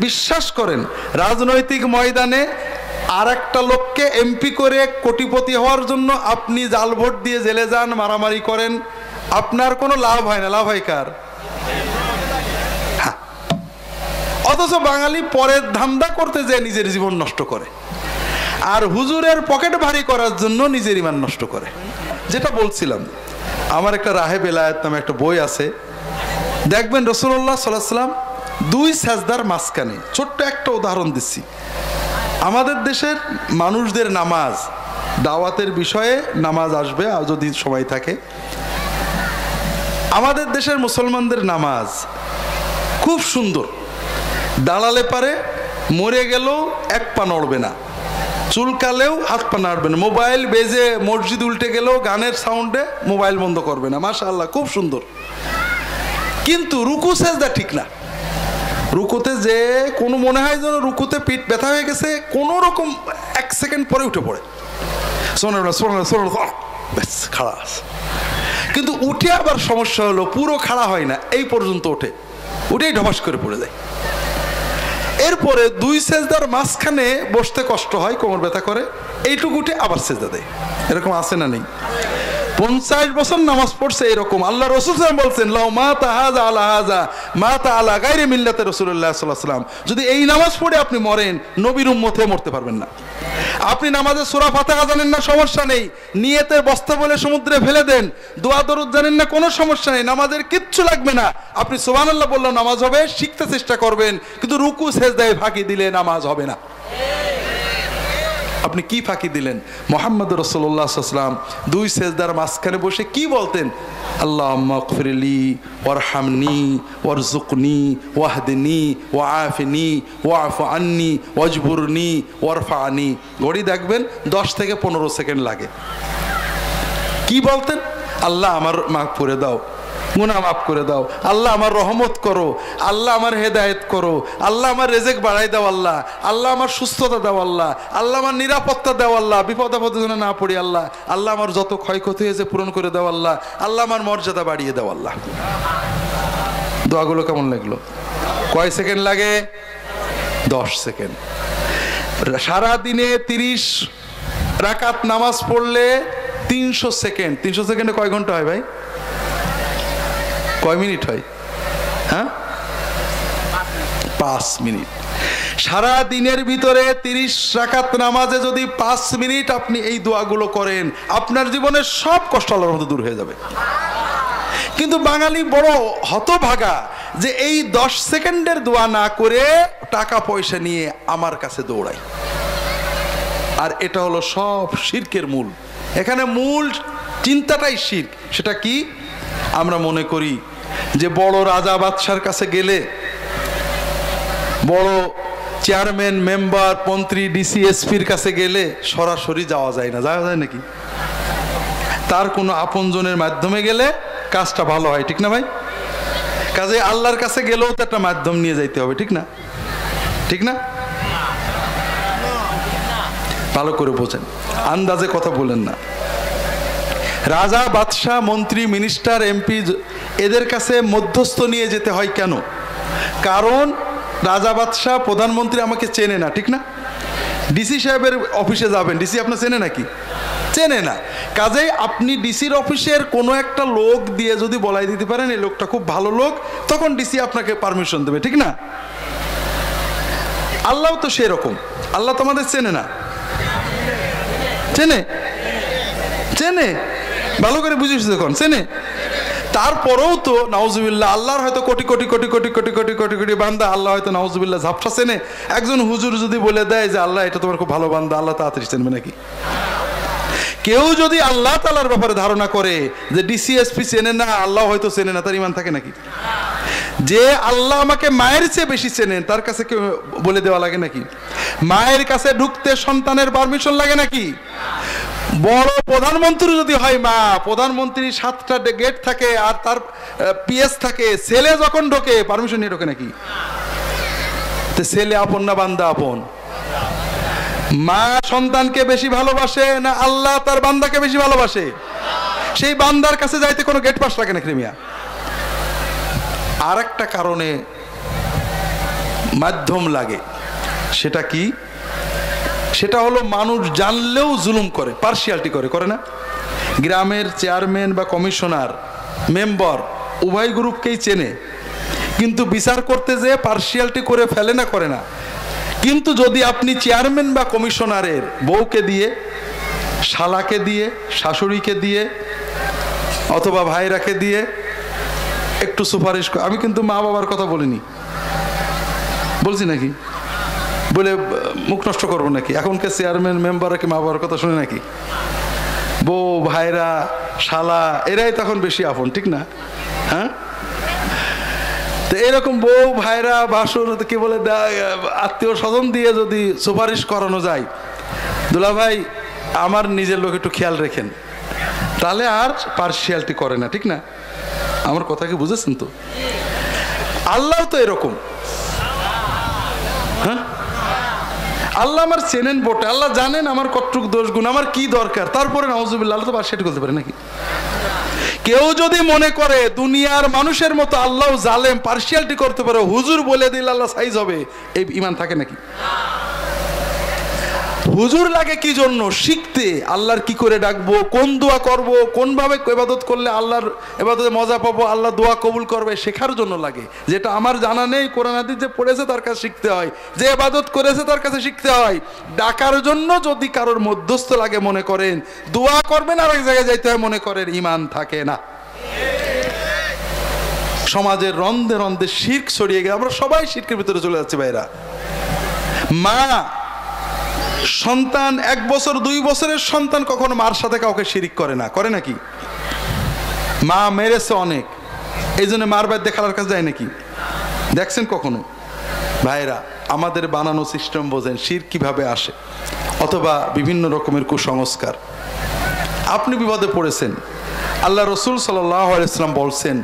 বিশ্বাস করেন, রাজনৈতিক ময়দানে আর একটা লোককে এমপি করে কোটিপতি হওয়ার জন্য আপনি জাল ভোট দিয়ে জেলে যান, মারামারি করেন, আপনার কোনো লাভ হয় না। লাভ হয় কার? অথচ বাঙালি পরের ধান্দা করতে যেয়ে নিজের জীবন নষ্ট করে, আর হুজুরের পকেট ভারী করার জন্য নিজের ইমান নষ্ট করে। যেটা বলছিলাম, আমার একটা রাহে বেলায়েত নামে একটা বই আছে, দেখবেন রাসূলুল্লাহ সাল্লাল্লাহু আলাইহি ওয়াসাল্লাম 2 সাজদার মাঝখানে, ছোট্ট একটা উদাহরণ দিচ্ছি, আমাদের দেশের মানুষদের নামাজ, দাওয়াতের বিষয়ে নামাজ আসবে যদি সময় থাকে। আমাদের দেশের মুসলমানদের নামাজ খুব সুন্দর, দাঁড়ালে পারে মরে গেলেও এক পা নড়বে না, চুলকালেও হাত পা নাড়বে না, মোবাইল বেজে মসজিদ উল্টে গেলেও গানের সাউন্ডে মোবাইল বন্ধ করবে না, মাশাআল্লাহ খুব সুন্দর। কিন্তু রুকু সেজদা ঠিক না। রুকুতে যে কোনো মনে হয় যেন রুকুতে পিঠ ব্যথা হয়ে গেছে, কোনো রকম 1 সেকেন্ড পরে উঠে পড়ে, খাড়া আছে। কিন্তু উঠে আবার সমস্যা হলো, পুরো খাড়া হয় না, এই পর্যন্ত ওঠে, উঠেই ঢবাস করে পড়ে যায়। এরপরে 2 সেজদার মাঝখানে বসতে কষ্ট হয়, কোমর ব্যথা করে, এইটুকু উঠে আবার সেজদা দেয়। এরকম আছে না নেই? 50 বছর নামাজ পড়ছে এরকম। আল্লাহ রাসূল সাল্লাল্লাহু আলাইহি ওয়াসাল্লাম বলছেন, লাউ মাতা হাযা আলা হাযা মাতা আলা গায়রি মিল্লাতি রাসূলুল্লাহ সাল্লাল্লাহু আলাইহি ওয়াসাল্লাম। যদি এই নামাজ পড়ে আপনি মরেন, নবীর উম্মতে মরতে পারবেন না। আপনি নামাজে সূরা ফাতিহা জানেন না, সমস্যা নেই, নিয়তের বস্তা বলে সমুদ্রে ফেলে দেন। দোয়া দরুদ জানেন না, কোনো সমস্যা নেই, নামাজের কিচ্ছু লাগবে না। আপনি সুবহানাল্লাহ বললেও নামাজ হবে, শিখতে চেষ্টা করবেন, কিন্তু রুকু সেজদায় ফাঁকি দিলে নামাজ হবে না। আপনি কি ফাঁকি দিলেন? মুহাম্মদ রাসূলুল্লাহ সাল্লাল্লাহু আলাইহি ওয়াসাল্লাম 2 সেজদার মাঝখানে বসে কি বলতেন? আল্লাহুম্মা গফিরলি ওয়ারহামনি ওয়ারযুকনি ওয়াহদিনি ওয়াআফিনি ওয়াআফু আন্নি ওয়াজবুরনি ওয়ারফানি। ঘড়ি দেখবেন 10 থেকে 15 সেকেন্ড লাগে। কি বলতেন? আল্লাহ আমার মাফ করে দাও, গুনাহ মাফ করে দাও, আল্লাহ আমার রহমত করো, আল্লাহ আমার হেদায়েত করো, আল্লাহ আমার রেজেক বাড়াই দাও, আল্লাহ আল্লাহ আমার সুস্থতা দাও, আল্লাহ আল্লাহ আমার নিরাপত্তা দাও, আল্লাহ বিপদ আপদে যেন না পড়ি, আল্লাহ আল্লাহ আমার যত ক্ষয়ক্ষতি হয়েছে পূরণ করে দাও, আল্লাহ আল্লাহ আমার মর্যাদা বাড়িয়ে দাও, আল্লাহ। দোয়াগুলো কেমন লাগলো? কয় সেকেন্ড লাগে? 10 সেকেন্ড। সারা দিনে 30 রাকাত নামাজ পড়লে 300 সেকেন্ড। 300 সেকেন্ডে কয় ঘন্টা হয় ভাই? কয় মিনিট হয়? হ্যাঁ, 5 মিনিট। সারা দিনের ভিতরে 30 রাকাত নামাজে যদি 5 মিনিট আপনি এই দোয়াগুলো করেন, আপনার জীবনের সব কষ্ট আল্লাহর মধ্যে দূর হয়ে যাবে। কিন্তু বাঙালি বড় হতভাগা যে এই 10 সেকেন্ডের দোয়া না করে টাকা পয়সা নিয়ে আমার কাছে দৌড়ায়। আর এটা হলো সব শিরকের মূল। এখানে মূল চিন্তাটাই শিরক। সেটা কি? আমরা মনে করি যে বড় রাজা বাদশার কাছে গেলে, বড় চেয়ারম্যান মেম্বার মন্ত্রী ডিসি এসপির কাছে গেলে সরাসরি যাওয়া যায় না। যাওয়া যায় নাকি? তার কোনো আপনজনের মাধ্যমে গেলে কাজটা ভালো হয়, ঠিক না ভাই? কাজে আল্লাহর কাছে গেলেও তো একটা মাধ্যম নিয়ে যাইতে হবে, ঠিক না? ঠিক না? ভালো করে বোঝেন, আন্দাজে কথা বলেন না। রাজা বাদশাহ মন্ত্রী মিনিস্টার এমপি এদের কাছে মধ্যস্থ নিয়ে যেতে হয় কেন? কারণ রাজা বাদশাহ প্রধানমন্ত্রী আমাকে চেনে না, ঠিক না? ডিসি সাহেবের অফিসে যাবেন, ডিসি আপনার চেনে নাকি? চেনে না। কাজেই আপনি ডিসির অফিসের কোনো একটা লোক দিয়ে যদি বলাই দিতে পারেন এই লোকটা খুব ভালো লোক, তখন ডিসি আপনাকে পারমিশন দেবে, ঠিক না? আল্লাহ তো সেরকম। আল্লাহ তো আমাদের চেনে না। চেনে? চেনে? ভালো করে বুঝিস দেখুন, চেনে। তারপরেও তো নাউজুবিল্লাহ, আল্লাহর হয়তো কোটি কোটি কোটি কোটি কোটি কোটি কোটি কোটি বান্দা, আল্লাহ হয়তো নাউজুবিল্লাহ ঝাপসা চেনে। একজন হুজুর যদি বলে দেয় যে আল্লাহ এটা তোমার খুব ভালো বান্দা, আল্লাহ তাড়াতাড়ি চেনবে নাকি? কেউ যদি আল্লাহ তাআলার ব্যাপারে ধারণা করে যে ডিসিএসপি চেনে না, আল্লাহ হয়তো চেনে না, তার ঈমান থাকে নাকি? যে আল্লাহ আমাকে মায়ের চেয়ে বেশি চেনেন, তার কাছে কেউ বলে দেওয়া লাগে নাকি? মায়ের কাছে ঢুকতে সন্তানের পারমিশন লাগে নাকি? বড় প্রধানমন্ত্রী যদি হয় মা, প্রধানমন্ত্রী 7টা গেট থাকে আর তার পিএস থাকে, ছেলে যখন ঢোকে পারমিশন নিয়ে ঢোকে নাকি? ছেলে আপন না বান্দা আপন? মা সন্তানকে বেশি ভালোবাসে না আল্লাহ তার বান্দাকে বেশি ভালোবাসে? সেই বান্দার কাছে যাইতে কোনো গেট পাস লাগে নাকি মিয়া? আর একটা কারণে মাধ্যম লাগে। সেটা কি? সেটা হলো মানুষ জানলেও জুলুম করে, পার্সিয়ালিটি করে, করে না? গ্রামের চেয়ারম্যান বা কমিশনার, মেম্বার উভয় গ্রুপকেই চেনে, কিন্তু বিচার করতে যেয়ে পার্সিয়ালিটি করে ফেলে না, করে না? কিন্তু যদি আপনি চেয়ারম্যান বা কমিশনারের বউকে দিয়ে, শালাকে দিয়ে, শাশুড়িকে দিয়ে অথবা ভাইরাকে দিয়ে একটু সুপারিশ, আমি কিন্তু মা বাবার কথা বলিনি, বলছি নাকি? বলে মুখ নষ্ট করবো নাকি? এখনকার চেয়ারম্যান মেম্বাররা কি মা বাবার কথা শুনে নাকি? বউ, ভাইরা, শালা এরাই তখন বেশি আপন, ঠিক না? হ্যাঁ, তো এরকম বউ, ভাইরা, বাসুর কি বলে আত্মীয় স্বজন দিয়ে যদি সুপারিশ করানো যায়, দুলা ভাই আমার নিজের লোক একটু খেয়াল রেখেন, তাহলে আর পার্সিয়ালিটি করে না, ঠিক না? আমার কথা কি বুঝেছেন? তো আল্লাহ তো এরকম। হ্যাঁ, আল্লাহ আমার চেনেন বটে, আল্লাহ জানেন আমার কতটুক দোষ গুণ, আমার কি দরকার, তারপরে নাউজুবিল্লাহ আল্লাহ তো পার্সিয়ালিটি করতে পারে নাকি? কেউ যদি মনে করে দুনিয়ার মানুষের মতো আল্লাহ জালেম, পার্সিয়ালিটি করতে পারে, হুজুর বলে দিলে আল্লাহ সাইজ হবে, এই ঈমান থাকে নাকি? হুজুর লাগে কি জন্য? শিখতে, আল্লাহর কি করে ডাকবো, কোন দোয়া করব, কোন ভাবে ইবাদত করলে আল্লাহর ইবাদতে মজা পাবো, আল্লাহ দোয়া কবুল করবে, শেখার জন্য লাগে। যেটা আমার জানা নেই, কোরআন হাদিস যে পড়েছে তার কাছে শিখতে হয়, যে ইবাদত করেছে তার কাছে শিখতে হয়। ডাকার জন্য যদি কারোর মধ্যস্থ লাগে মনে করেন, দোয়া করবেন আর এক জায়গায় যাইতে হয় মনে করেন, ঈমান থাকে না। সমাজের রন্ধে রন্ধে শিরক ছড়িয়ে গেছে, আমরা সবাই শিরকের ভিতরে চলে যাচ্ছি ভাইরা। মা, সন্তান 1 বছর 2 বছরের সন্তান কখনো মার সাথে কাউকে শিরিক করে না, করে নাকি? মা মেরেছে অনেক, এই জন্য মার বাদ দেখার কাছে যায় নাকি? দেখছেন কখনো? ভাইরা, আমাদের বানানো সিস্টেম বোঝেন, শিরক কিভাবে আসে, অথবা বিভিন্ন রকমের কুসংস্কার। আপনি বিপদে পড়েছেন, আল্লাহ রসুল সাল্লাল্লাহু আলাইহি ওয়াসাল্লাম বলছেন,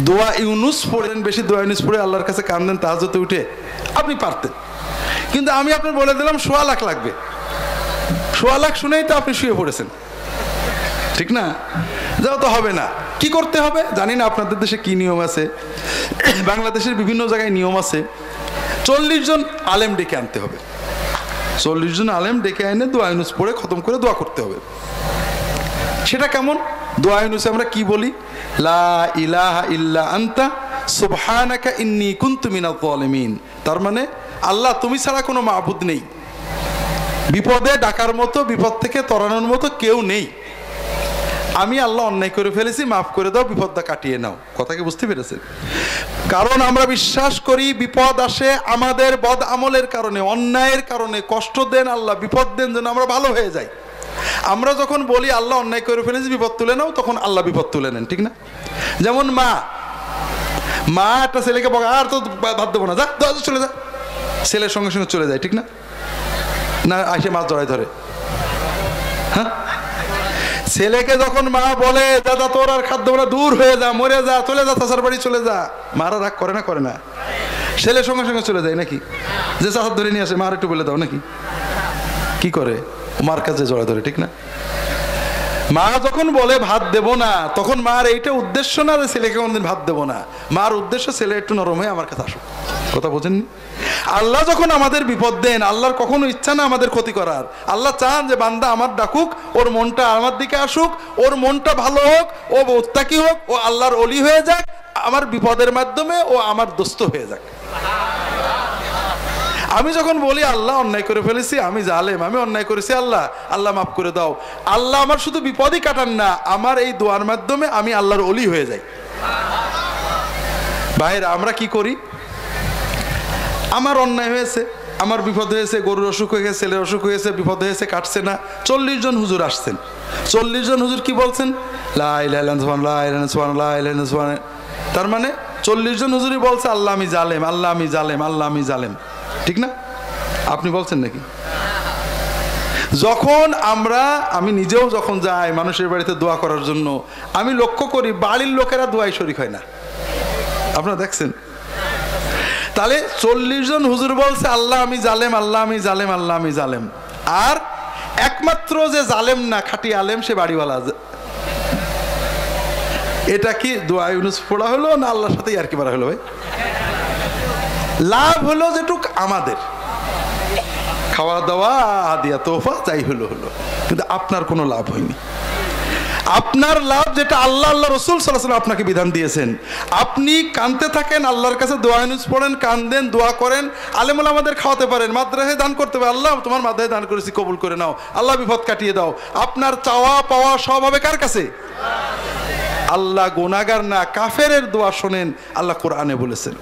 দোয়া ইউনুস পড়েন, বেশি দোয়া ইউনুস পড়ে আল্লাহর কাছে কান্দেন তাহাজ্জুদে উঠে, আপনি পারতেন, কিন্তু আমি আপনার বলে দিলাম 1.25 লাখ লাগবে, 1.25 লাখ শুনেই তো আপনি শুয়ে পড়েছেন, ঠিক না? যাও তো হবে না, কি করতে হবে জানি না। আপনাদের দেশে কি নিয়ম আছে, বাংলাদেশের বিভিন্ন জায়গায় নিয়ম আছে, 40 জন আলেম ডেকে আনতে হবে, 40 জন আলেম ডেকে এনে দোয়া ইউনুস পড়ে খতম করে দোয়া করতে হবে। সেটা কেমন? দোয়া ইউনুসে আমরা কি বলি? লা ইলাহা ইল্লা আনতা সুবহানাকা ইন্নী কুনতু মিনাজ জালিমিন। তার মানে আল্লাহ তুমি ছাড়া কোনো মাবুদ নেই, বিপদে ডাকার মতো, বিপদ থেকে তরানোর মতো কেউ নেই, আমি আল্লাহ অন্যায় করে ফেলেছি, মাফ করে দাও, বিপদটা কাটিয়ে নাও। কথা কি বুঝতে পেরেছেন? কারণ আমরা বিশ্বাস করি বিপদ আসে আমাদের বদ আমলের কারণে, অন্যায়ের কারণে। কষ্ট দেন আল্লাহ, বিপদ দেন যেন আমরা ভালো হয়ে যাই। আমরা যখন বলি আল্লাহ অন্যায় করে ফেলেছি, বিপদ তুলে নাও, তখন আল্লাহ বিপদ তুলে নেন, ঠিক না? যেমন মা একটা ছেলেকে বলে, আর তো ভাত দেবো না, যা চলে যা, ছেলের সঙ্গে সঙ্গে চলে যায়, ঠিক না? না আসে মাছ জড়াই ধরে। হ্যাঁ, ছেলেকে যখন মা বলে দাদা তোর আর খাদ্য না, দূর হয়ে যা, মরে যা, চলে যা, চাচার বাড়ি চলে যা, মারা রাগ করে না? করে না? ছেলের সঙ্গে সঙ্গে চলে যায় নাকি? যে চাচার ধরে নিয়ে আসে, মার একটু বলে দাও নাকি? কি করে? মার কাছে জড়া ধরে, ঠিক না? মা যখন বলে ভাত দেব না, তখন মার এইটা উদ্দেশ্য না যে ছেলেকে কোনদিন ভাত দেব না, মার উদ্দেশ্য ছেলে একটু নরম হয়ে আমার কাছে আসুক। কথা বোঝেননি? আল্লাহ যখন আমাদের বিপদ দেন, আল্লাহর কখনো ইচ্ছা না আমাদের ক্ষতি করার। আল্লাহ চান যে বান্দা আমার ডাকুক, ওর মনটা আমার দিকে আসুক, ওর মনটা ভালো হোক, ও মুত্তাকি হোক, ও আল্লাহর ওলি হয়ে যাক, আমার বিপদের মাধ্যমে ও আমার দোস্ত হয়ে যাক। আমি যখন বলি আল্লাহ অন্যায় করে ফেলেছি, আমি জালেম, আমি অন্যায় করেছি, আল্লাহ আল্লাহ মাফ করে দাও, আল্লাহ আমার শুধু বিপদই কাটান না, আমার এই দোয়ার মাধ্যমে আমি আল্লাহর ওলি হয়ে যাই। ভাইরা, আমরা কি করি? আমার অন্যায় হয়েছে, আমার বিপদ হয়েছে, গরুর অসুখ হয়ে গেছে, ছেলের অসুখ হয়েছে, বিপদ হয়েছে, কাটছে না, 40 জন হুজুর আসছেন, 40 জন হুজুর কি বলছেন? লা ইলাহা ইল্লাল্লাহ সুবহানাল্লাহ, লা ইলাহা ইল্লাল্লাহ, লা ইলাহা ইল্লাল্লাহ। তার মানে 40 জন হুজুরই বলছে আল্লাহ আমি জালেম, আল্লাহ আমি জালেম, আল্লাহ আমি জালেম, ঠিক না? আপনি বলছেন নাকি? যখন আমি নিজেও যখন যাই মানুষের বাড়িতে দোয়া করার জন্য, আমি লক্ষ্য করি বাড়ির লোকেরা দোয়ায় শরীক হয় না। আপনারা দেখছেন? তাহলে 40 জন হুজুর বলছে আল্লাহ আমি জালেম, আল্লাহ আমি জালেম, আল্লাহ আমি জালেম, আর একমাত্র যে জালেম না খাঁটি আলেম সে বাড়িওয়ালা। এটা কি দোয়া ইউনুস পড়া হলো না আল্লাহর সাথে আর কি বাড়া হলো ভাই? লাভ হলো যেটুক আমাদের, খাওয়া দাওয়া হাদিয়া তোফা যাই হলো হলো, কিন্তু আপনার কোনো লাভ হয়নি। আপনার লাভ যেটা আল্লাহ আল্লাহ রসুল সাল্লাল্লাহু আলাইহি ওয়াসাল্লাম আপনাকে বিধান দিয়েছেন। আপনি কাঁদতে থাকেন, আল্লাহর কাছে দোয়া ইউনুস পড়েন, কান্দেন, দোয়া করেন, আলেমুল আমাদের খাওয়াতে পারেন, মাদ্রাসায় দান করতে পারেন, আল্লাহ তোমার মাদ্রাসায় দান করেছি কবুল করে নাও, আল্লাহ বিপদ কাটিয়ে দাও। আপনার চাওয়া পাওয়া সব হবে কার কাছে? আল্লাহ গুনাহগার না কাফেরের দোয়া শোনেন, আল্লাহ কোরআনে বলেছেন।